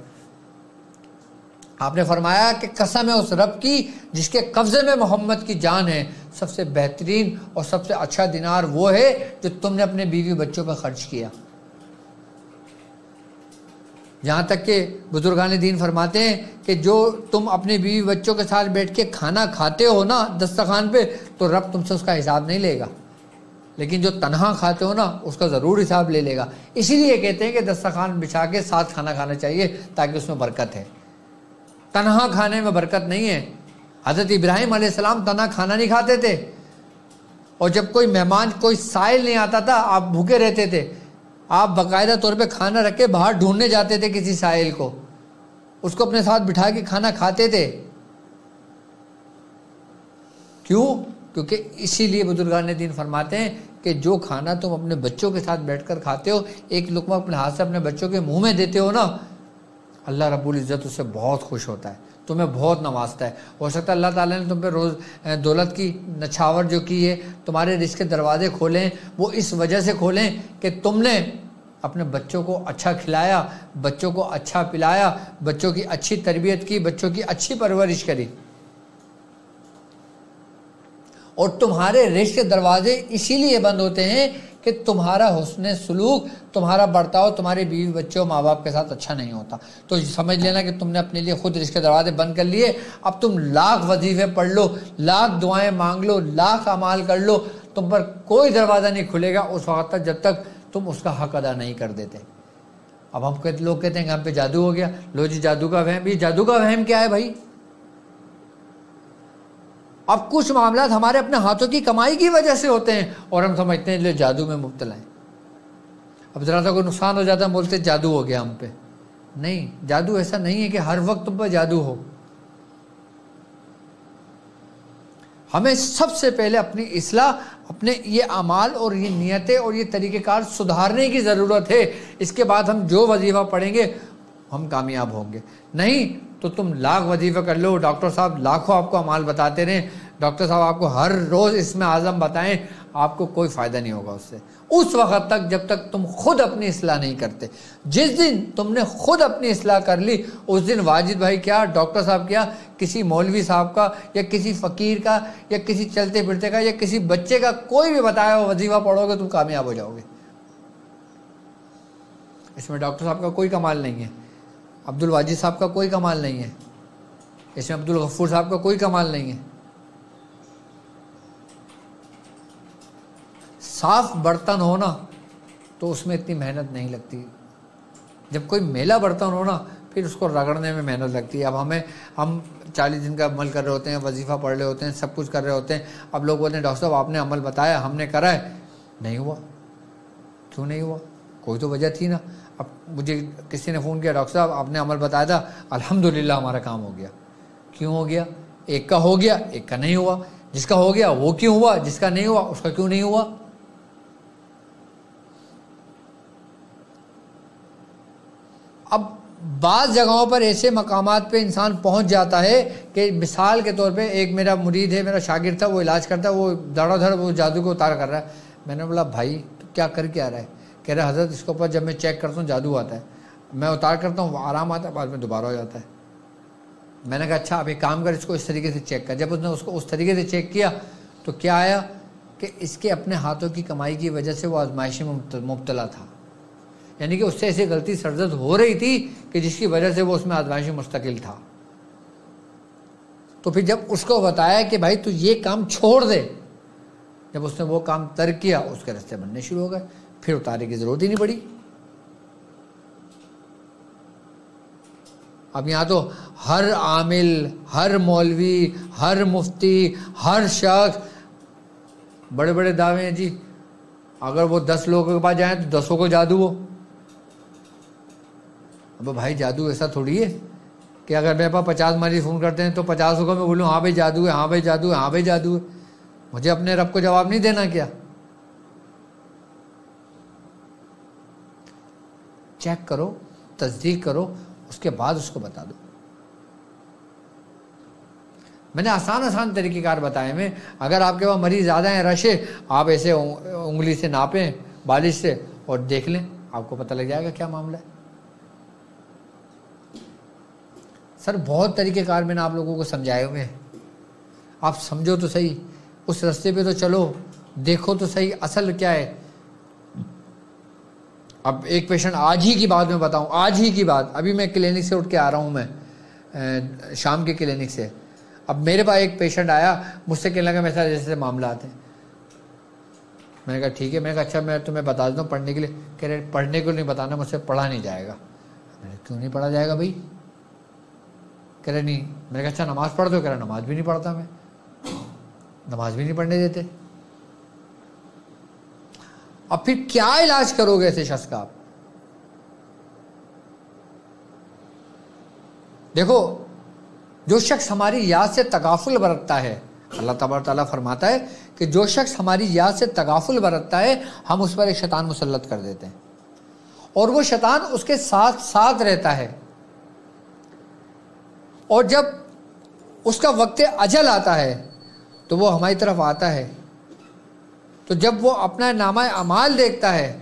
آپ نے فرمایا کہ قسم ہے اس رب کی جس کے قبضے میں محمد کی جان ہے، سب سے بہترین اور سب سے اچھا دینار وہ ہے جو تم نے اپنے بیوی بچوں پہ خرچ کیا. یہاں تک کہ بزرگان دین فرماتے ہیں کہ جو تم اپنے بیوی بچوں کے ساتھ بیٹھ کے کھانا کھاتے ہو نا دسترخوان پہ، تو رب تم سے اس کا حساب نہیں لے گا، لیکن جو تنہا کھاتے ہو نا اس کا ضرور حساب لے لے گا. اسی لیے کہتے ہیں کہ دسترخوان بچھا کے ساتھ کھانا کھانا چاہیے تاکہ اس میں برکت ہے. تنہا کھانے میں برکت نہیں ہے. حضرت ابراہیم علیہ السلام تنہا کھانا نہیں کھاتے تھے، اور جب کوئی مہمان کوئی سائل نہیں آتا تھا آپ بھوکے رہتے تھے. آپ باقاعدہ طور پہ کھانا رکھ کے باہر ڈھونڈنے جاتے تھے کسی سائل کو، اس کو اپنے ساتھ بٹھا کے کھانا کھاتے تھے. کیوں؟ کیونکہ اسی لیے بزرگان دین فرماتے ہیں کہ جو کھانا تم اپنے بچوں کے ساتھ بیٹھ کر کھاتے ہو، ایک لقمہ اپنے ہاتھ سے اپنے بچوں کے منہ میں دیتے ہو نا، اللہ رب العزت اس سے بہت خوش ہوتا ہے، تمہیں بہت نوازتا ہے. ہو سکتا ہے اللہ تعالیٰ نے تم پہ روز دولت کی نچھاور جو کی ہے، تمہارے رزق کے دروازے کھولیں، وہ اس وجہ سے کھولیں کہ تم نے اپنے بچوں کو اچھا کھلایا، بچوں کو اچھا پلایا، بچوں کی اچھی تربیت کی، بچوں کی اچھی پرورش کری. اور تمہارے رزق کے دروازے اسی لیے بند ہوتے ہیں کہ تمہارا حسن سلوک، تمہارا برتاؤ تمہارے بیوی بچوں ماں باپ کے ساتھ اچھا نہیں ہوتا. تو سمجھ لینا کہ تم نے اپنے لیے خود رزق کے دروازے بند کر لیے. اب تم لاکھ وظیفے پڑھ لو، لاکھ دعائیں مانگ لو، لاکھ اعمال کر لو، تم پر کوئی دروازہ نہیں کھلے گا اس وقت تک جب تک تم اس کا حق ادا نہیں کر دیتے. اب لوگ کہتے ہیں کہ ہم پہ جادو ہو گیا. لو جی جادو کا وہم. یہ جادو کا وہم کیا ہے بھائی؟ اب کچھ معاملات ہمارے اپنے ہاتھوں کی کمائی کی وجہ سے ہوتے ہیں اور ہم سمجھتے ہیں جو جادو میں مبتلا ہیں. اب ذرا سا کوئی نقصان ہو جاتا ہے بولتے جادو ہو گیا ہم پہ. نہیں، جادو ایسا نہیں ہے کہ ہر وقت تم پہ جادو ہو. ہمیں سب سے پہلے اپنی اصلاح، اپنے یہ اعمال اور یہ نیتیں اور یہ طریقہ کار سدھارنے کی ضرورت ہے. اس کے بعد ہم جو وظیفہ پڑھیں گے ہم کامیاب ہوں گے. نہیں تو تم لاکھ وظیفہ کر لو، ڈاکٹر صاحب لاکھوں آپ کو اعمال بتاتے رہیں، ڈاکٹر صاحب آپ کو ہر روز اسم اعظم بتائیں، آپ کو کوئی فائدہ نہیں ہوگا اس سے اس وقت تک جب تک تم خود اپنی اصلاح نہیں کرتے. جس دن تم نے خود اپنی اصلاح کر لی اس دن واجد بھائی کیا، ڈاکٹر صاحب کیا، کسی مولوی صاحب کا یا کسی فقیر کا یا کسی چلتے پھرتے کا یا کسی بچے کا کوئی بھی بتایا ہو وظیفہ پڑھو گے تم کامیاب ہو جاؤ گے. اس میں ڈاکٹر صاحب کا کوئی کمال نہیں ہے، عبد الواجد صاحب کا کوئی کمال نہیں ہے، اس میں عبد الغفور صاحب کا کوئی کمال نہیں ہے. صاف برتن ہونا تو اس میں اتنی محنت نہیں لگتی. جب کوئی میلا برتن ہونا پھر اس کو رگڑنے میں محنت لگتی ہے. اب ہم 40 دن کا عمل کر رہے ہوتے ہیں، وظیفہ پڑھ رہے ہوتے ہیں، سب کچھ کر رہے ہوتے ہیں. اب لوگ بولتے ہیں ڈاکٹر صاحب آپ نے عمل بتایا، ہم نے کرا ہے، نہیں ہوا. کیوں نہیں ہوا؟ کوئی تو وجہ تھی نا. اب مجھے کسی نے فون کیا ڈاکٹر صاحب آپ نے عمل بتایا تھا، الحمدللہ ہمارا کام ہو گیا. کیوں ہو گیا؟ ایک کا ہو گیا، ایک کا نہیں ہوا. جس کا ہو گیا وہ کیوں ہوا، جس کا نہیں ہوا اس کا کیوں نہیں ہوا؟ اب بعض جگہوں پر ایسے مقامات پہ انسان پہنچ جاتا ہے کہ مثال کے طور پہ ایک میرا مرید ہے، میرا شاگرد تھا، وہ علاج کرتا ہے، وہ دھڑا دھڑ وہ جادو کو اتار کر رہا ہے. میں نے بولا بھائی تو کیا کر کے آ رہا ہے؟ کہہ رہا حضرت اس کے اوپر جب میں چیک کرتا ہوں جادو آتا ہے، میں اتار کرتا ہوں وہ آرام آتا ہے، بعد میں دوبارہ ہو جاتا ہے. میں نے کہا اچھا اب ایک کام کر اس کو اس طریقے سے چیک کر. جب اس نے اس کو اس طریقے سے چیک کیا تو کیا آیا کہ اس کے اپنے ہاتھوں کی کمائی کی وجہ سے وہ آزمائشی میں مبتلا تھا. یعنی کہ اس سے ایسی غلطی سرزد ہو رہی تھی کہ جس کی وجہ سے وہ اس میں آزمائشی مستقل تھا. تو پھر جب اس کو بتایا کہ بھائی تو یہ کام چھوڑ دے، جب اس نے وہ کام ترک کیا اس کے راستے بننے شروع ہو گئے، پھر اتارے کی ضرورت ہی نہیں پڑی. اب یہاں تو ہر عامل، ہر مولوی، ہر مفتی، ہر شخص بڑے بڑے دعوے ہیں جی. اگر وہ 10 لوگوں کے پاس جائیں تو 10 کو جادو ہو. اب بھائی جادو ایسا تھوڑی ہے کہ اگر میرے پاس 50 مریض فون کرتے ہیں تو 50 کو میں بولوں ہاں بھائی جادو ہے، ہاں بھائی جادو ہے، ہاں بھائی جادو ہے. مجھے اپنے رب کو جواب نہیں دینا کیا؟ چیک کرو، تصدیق کرو، اس کے بعد اس کو بتا دو. میں نے آسان طریقہ کار بتائے میں. اگر آپ کے پاس مریض زیادہ ہیں، رش ہے، آپ ایسے انگلی سے ناپیں بالش سے اور دیکھ لیں، آپ کو پتہ لگ جائے گا کیا معاملہ ہے. سر بہت طریقہ کار میں نے آپ لوگوں کو سمجھائے ہوئے ہیں، آپ سمجھو تو صحیح، اس رستے پہ تو چلو، دیکھو تو صحیح اصل کیا ہے. اب ایک پیشنٹ آج ہی کی بات میں بتاؤں، آج ہی کی بات، ابھی میں کلینک سے اٹھ کے آ رہا ہوں، میں شام کے کلینک سے. اب میرے پاس ایک پیشنٹ آیا، مجھ سے کہنے لگا میرے ساتھ جیسے معاملات ہیں. میں نے کہا ٹھیک ہے. میں نے کہا اچھا میں تمہیں بتا دیتا ہوں پڑھنے کے لیے. کہہ رہے پڑھنے کو نہیں بتانا، مجھ سے پڑھا نہیں جائے گا. میں نے کیوں نہیں پڑھا جائے گا بھائی؟ کہہ رہے نہیں. میں نے کہا اچھا نماز پڑھ دو. کہہ رہا نماز بھی نہیں پڑھتا، میں نماز بھی نہیں پڑھنے دیتے. اب پھر کیا علاج کرو گے ایسے شخص کا آپ؟ دیکھو جو شخص ہماری یاد سے تغافل برتتا ہے، اللہ تبارک تعالیٰ فرماتا ہے کہ جو شخص ہماری یاد سے تغافل برتتا ہے ہم اس پر ایک شیطان مسلط کر دیتے ہیں، اور وہ شیطان اس کے ساتھ ساتھ رہتا ہے. اور جب اس کا وقت اجل آتا ہے تو وہ ہماری طرف آتا ہے. تو جب وہ اپنا نامہ اعمال دیکھتا ہے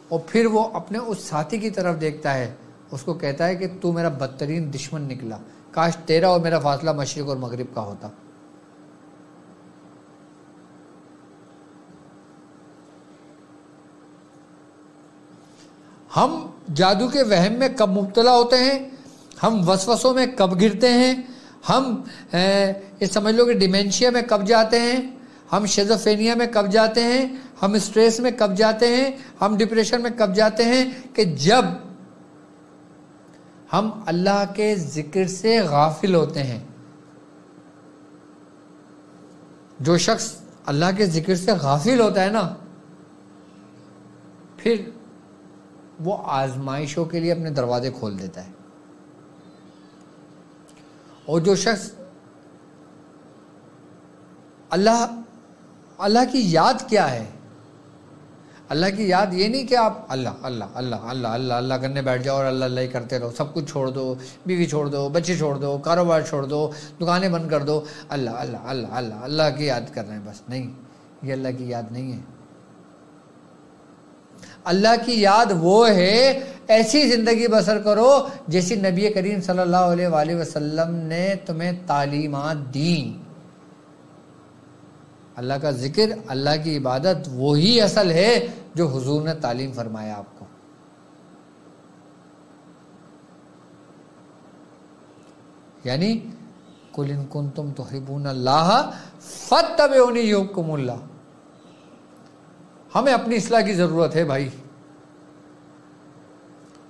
اور پھر وہ اپنے اس ساتھی کی طرف دیکھتا ہے، اس کو کہتا ہے کہ تو میرا بدترین دشمن نکلا، کاش تیرا اور میرا فاصلہ مشرق اور مغرب کا ہوتا. ہم جادو کے وہم میں کب مبتلا ہوتے ہیں، ہم وسوسوں میں کب گرتے ہیں، ہم یہ سمجھ لو کہ ڈیمینشیا میں کب جاتے ہیں، ہم شیزوفرینیا میں کب جاتے ہیں، ہم اسٹریس میں کب جاتے ہیں، ہم ڈپریشن میں کب جاتے ہیں، کہ جب ہم اللہ کے ذکر سے غافل ہوتے ہیں. جو شخص اللہ کے ذکر سے غافل ہوتا ہے نا، پھر وہ آزمائشوں کے لیے اپنے دروازے کھول دیتا ہے. اور جو شخص اللہ کی یاد کیا ہے، اللہ کی یاد یہ نہیں کہ آپ اللہ اللہ اللہ اللہ اللہ اللہ کرنے بیٹھ جاؤ اور اللہ اللہ ہی کرتے رہو، سب کچھ چھوڑ دو، بیوی چھوڑ دو، بچے چھوڑ دو، کاروبار چھوڑ دو، دکانیں بند کر دو، اللہ اللہ اللہ اللہ اللہ کی یاد کر رہے ہیں بس. نہیں، یہ اللہ کی یاد نہیں ہے. اللہ کی یاد وہ ہے، ایسی زندگی بسر کرو جیسی نبی کریم صلی اللہ علیہ وآلہ وسلم نے تمہیں تعلیمات دیں. اللہ کا ذکر، اللہ کی عبادت وہی اصل ہے جو حضور نے تعلیم فرمایا آپ کو. یعنی قُلْ إِن كُنتُمْ تُحِبُّونَ اللَّهَ فَاتَّبِعُونِي يُحْبِبْكُمُ اللَّهُ. ہمیں اپنی اصلاح کی ضرورت ہے بھائی.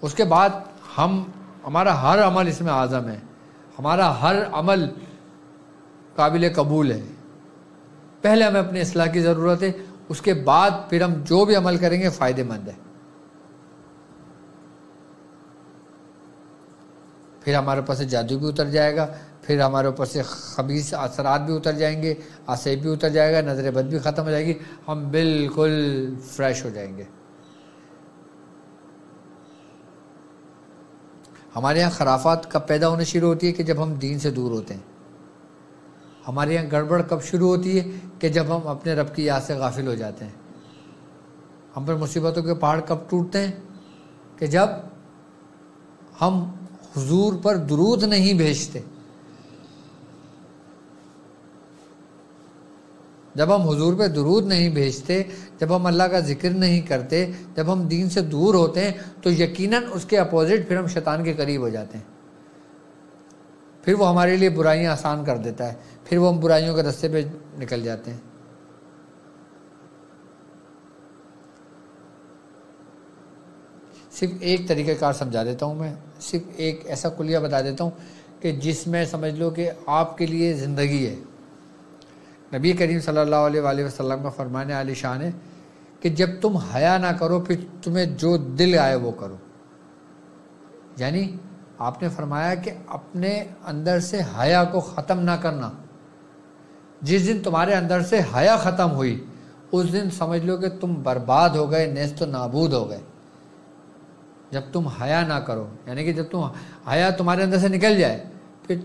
اس کے بعد ہمارا ہر عمل اس میں اعظم ہے، ہمارا ہر عمل قابل قبول ہے. پہلے ہمیں اپنی اصلاح کی ضرورت ہے، اس کے بعد پھر ہم جو بھی عمل کریں گے فائدے مند ہے. پھر ہمارے اوپر سے جادو بھی اتر جائے گا، پھر ہمارے اوپر سے خبیث اثرات بھی اتر جائیں گے، آسیب بھی اتر جائے گا، نظر بد بھی ختم ہو جائے گی، ہم بالکل فریش ہو جائیں گے. ہمارے یہاں خرافات کب پیدا ہونے شروع ہوتی ہے کہ جب ہم دین سے دور ہوتے ہیں. ہمارے یہاں گڑبڑ کب شروع ہوتی ہے کہ جب ہم اپنے رب کی یاد سے غافل ہو جاتے ہیں. ہم پر مصیبتوں کے پہاڑ کب ٹوٹتے ہیں کہ جب ہم حضور پر درود نہیں بھیجتے. جب ہم حضور پہ درود نہیں بھیجتے، جب ہم اللہ کا ذکر نہیں کرتے، جب ہم دین سے دور ہوتے ہیں، تو یقیناً اس کے اپوزٹ پھر ہم شیطان کے قریب ہو جاتے ہیں. پھر وہ ہمارے لیے برائیاں آسان کر دیتا ہے، پھر وہ ہم برائیوں کے راستے پہ نکل جاتے ہیں. صرف ایک طریقہ کار سمجھا دیتا ہوں، میں صرف ایک ایسا کلیہ بتا دیتا ہوں کہ جس میں سمجھ لو کہ آپ کے لیے زندگی ہے. نبی کریم صلی اللہ علیہ وآلہ وسلم کا فرمان عالی شان ہے کہ جب تم حیا نہ کرو پھر تمہیں جو دل آئے وہ کرو. یعنی آپ نے فرمایا کہ اپنے اندر سے حیا کو ختم نہ کرنا. جس دن تمہارے اندر سے حیا ختم ہوئی اس دن سمجھ لو کہ تم برباد ہو گئے، نیست و نابود ہو گئے. جب تم حیا نہ کرو، یعنی کہ جب تم حیا تمہارے اندر سے نکل جائے پھر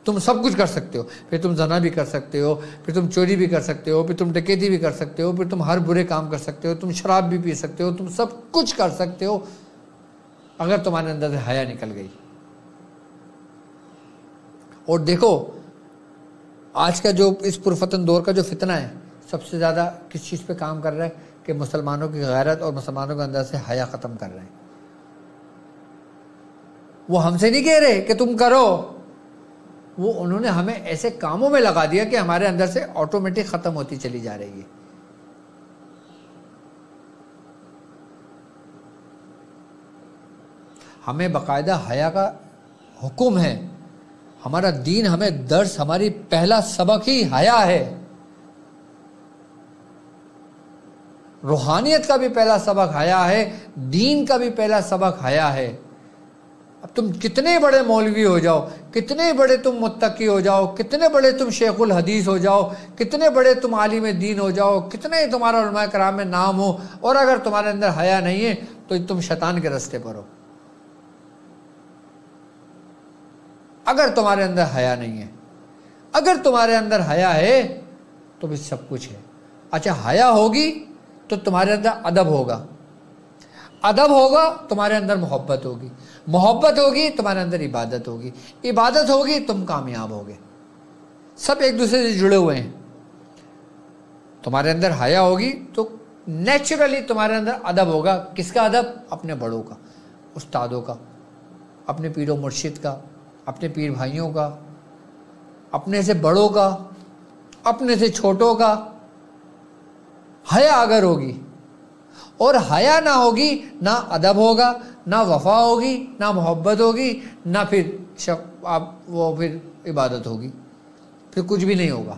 تم سب کچھ کر سکتے ہو. پھر تم زنا بھی کر سکتے ہو، پھر تم چوری بھی کر سکتے ہو، پھر تم ڈکیتی بھی کر سکتے ہو، پھر تم ہر برے کام کر سکتے ہو، تم شراب بھی پی سکتے ہو، تم سب کچھ کر سکتے ہو اگر تمہارے اندر سے حیا نکل گئی. اور دیکھو آج کا جو اس پرفتن دور کا جو فتنہ ہے سب سے زیادہ کس چیز پہ کام کر رہا ہے کہ مسلمانوں کی غیرت اور مسلمانوں کے اندر سے حیا ختم کر رہے ہیں. وہ ہم سے نہیں کہہ رہے کہ تم کرو، وہ انہوں نے ہمیں ایسے کاموں میں لگا دیا کہ ہمارے اندر سے آٹومیٹک ختم ہوتی چلی جا رہی ہے. ہمیں باقاعدہ حیا کا حکم ہے. ہمارا دین ہمیں درس، ہماری پہلا سبق ہی حیا ہے. روحانیت کا بھی پہلا سبق حیا ہے، دین کا بھی پہلا سبق حیا ہے. اب تم کتنے بڑے مولوی ہو جاؤ، کتنے بڑے تم متقی ہو جاؤ، کتنے بڑے تم شیخ الحدیث ہو جاؤ، کتنے بڑے تم عالم دین ہو جاؤ، کتنے تمہارا علماء کرام میں نام ہو، اور اگر تمہارے اندر حیا نہیں ہے تو تم شیطان کے راستے پر ہو. اگر تمہارے اندر حیا نہیں ہے، اگر تمہارے اندر حیا ہے تو بھی سب کچھ ہے. اچھا حیا ہوگی تو تمہارے اندر ادب ہوگا، ادب ہوگا تمہارے اندر محبت ہوگی، محبت ہوگی تمہارے اندر عبادت ہوگی، عبادت ہوگی تم کامیاب ہوگے. سب ایک دوسرے سے جڑے ہوئے ہیں. تمہارے اندر حیا ہوگی تو نیچرلی تمہارے اندر ادب ہوگا. کس کا ادب؟ اپنے بڑوں کا، استادوں کا، اپنے پیر و مرشد کا، اپنے پیر بھائیوں کا، اپنے سے بڑوں کا، اپنے سے چھوٹوں کا. حیا اگر ہوگی اور حیا نہ ہوگی، نہ ادب ہوگا، نہ وفا ہوگی، نہ محبت ہوگی، نہ پھر عبادت ہوگی، پھر کچھ بھی نہیں ہوگا.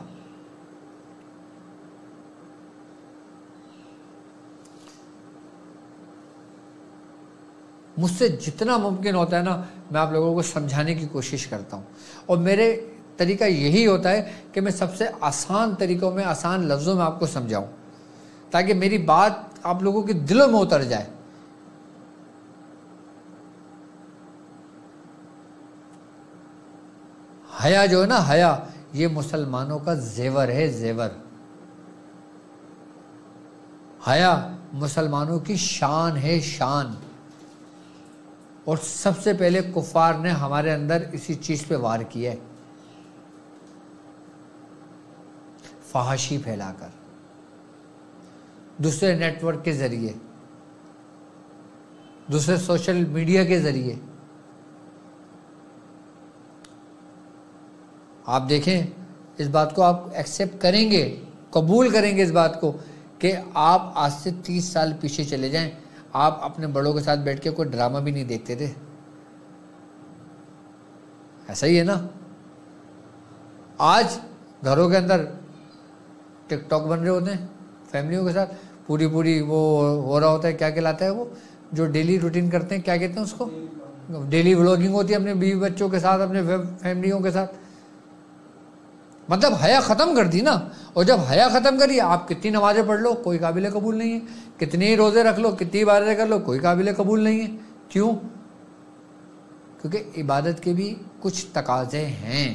مجھ سے جتنا ممکن ہوتا ہے نا میں آپ لوگوں کو سمجھانے کی کوشش کرتا ہوں، اور میرے طریقہ یہی ہوتا ہے کہ میں سب سے آسان طریقوں میں، آسان لفظوں میں آپ کو سمجھاؤں، تاکہ میری بات آپ لوگوں کے دلوں میں اتر جائے۔ حیا جو ہے نا، حیا یہ مسلمانوں کا زیور ہے، زیور۔ حیا مسلمانوں کی شان ہے، شان۔ اور سب سے پہلے کفار نے ہمارے اندر اسی چیز پہ وار کیا ہے، فحاشی پھیلا کر، دوسرے نیٹ ورک کے ذریعے، دوسرے سوشل میڈیا کے ذریعے۔ آپ دیکھیں، اس بات کو آپ ایکسیپٹ کریں گے، قبول کریں گے اس بات کو کہ آپ آج سے 30 سال پیچھے چلے جائیں، آپ اپنے بڑوں کے ساتھ بیٹھ کے کوئی ڈرامہ بھی نہیں دیکھتے تھے، ایسا ہی ہے نا؟ آج گھروں کے اندر ٹک ٹاک بن رہے ہوتے ہیں فیملیوں کے ساتھ، پوری وہ ہو رہا ہوتا ہے، کیا کہلاتا ہے وہ جو ڈیلی روٹین کرتے ہیں، کیا کہتے ہیں اس کو؟ ڈیلی ولاگنگ ہوتی ہے اپنے بیوی بچوں کے ساتھ، اپنے فیملیوں کے ساتھ۔ مطلب حیا ختم کر دی نا، اور جب حیا ختم کری، آپ کتنی نمازیں پڑھ لو کوئی قابل قبول نہیں ہے، کتنے ہی روزے رکھ لو، کتنی عبادتیں کر لو، کوئی قابل قبول نہیں ہے۔ کیوں؟ کیونکہ عبادت کے بھی کچھ تقاضے ہیں۔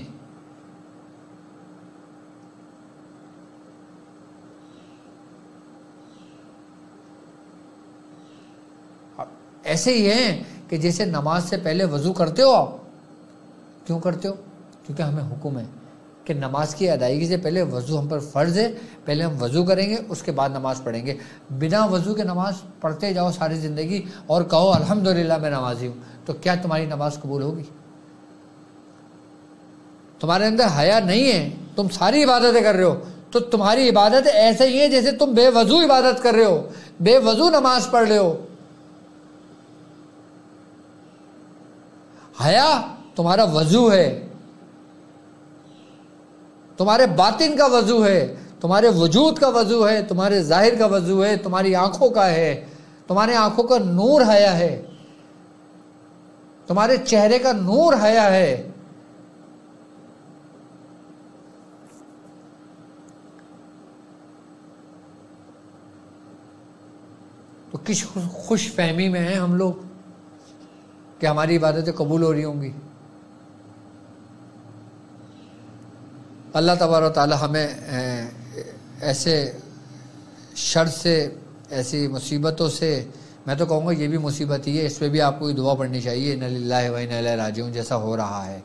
ایسے ہی ہیں کہ جیسے نماز سے پہلے وضو کرتے ہو آپ، کیوں کرتے ہو؟ کیونکہ ہمیں حکم ہے کہ نماز کی ادائیگی سے پہلے وضو ہم پر فرض ہے، پہلے ہم وضو کریں گے، اس کے بعد نماز پڑھیں گے۔ بنا وضو کے نماز پڑھتے جاؤ ساری زندگی اور کہو الحمدللہ میں نمازی ہوں، تو کیا تمہاری نماز قبول ہوگی؟ تمہارے اندر حیا نہیں ہے، تم ساری عبادتیں کر رہے ہو، تو تمہاری عبادت ایسے ہی ہے جیسے تم بے وضو عبادت کر رہے ہو، بے وضو نماز پڑھ رہے ہو۔ حیا تمہارا وضو ہے، تمہارے باطن کا وضو ہے، تمہارے وجود کا وضو ہے، تمہارے ظاہر کا وضو ہے، تمہاری آنکھوں کا ہے، تمہارے آنکھوں کا نور حیا ہے، تمہارے چہرے کا نور حیا ہے۔ تو کس خوش فہمی میں ہیں ہم لوگ کہ ہماری عبادتیں قبول ہو رہی ہوں گی۔ اللہ تبارک و تعالی ہمیں ایسے شر سے، ایسی مصیبتوں سے، میں تو کہوں گا یہ بھی مصیبت ہی ہے، اس پہ بھی آپ کو دعا پڑھنی چاہیے، انا للہ و انا الیہ راجعون، جیسا ہو رہا ہے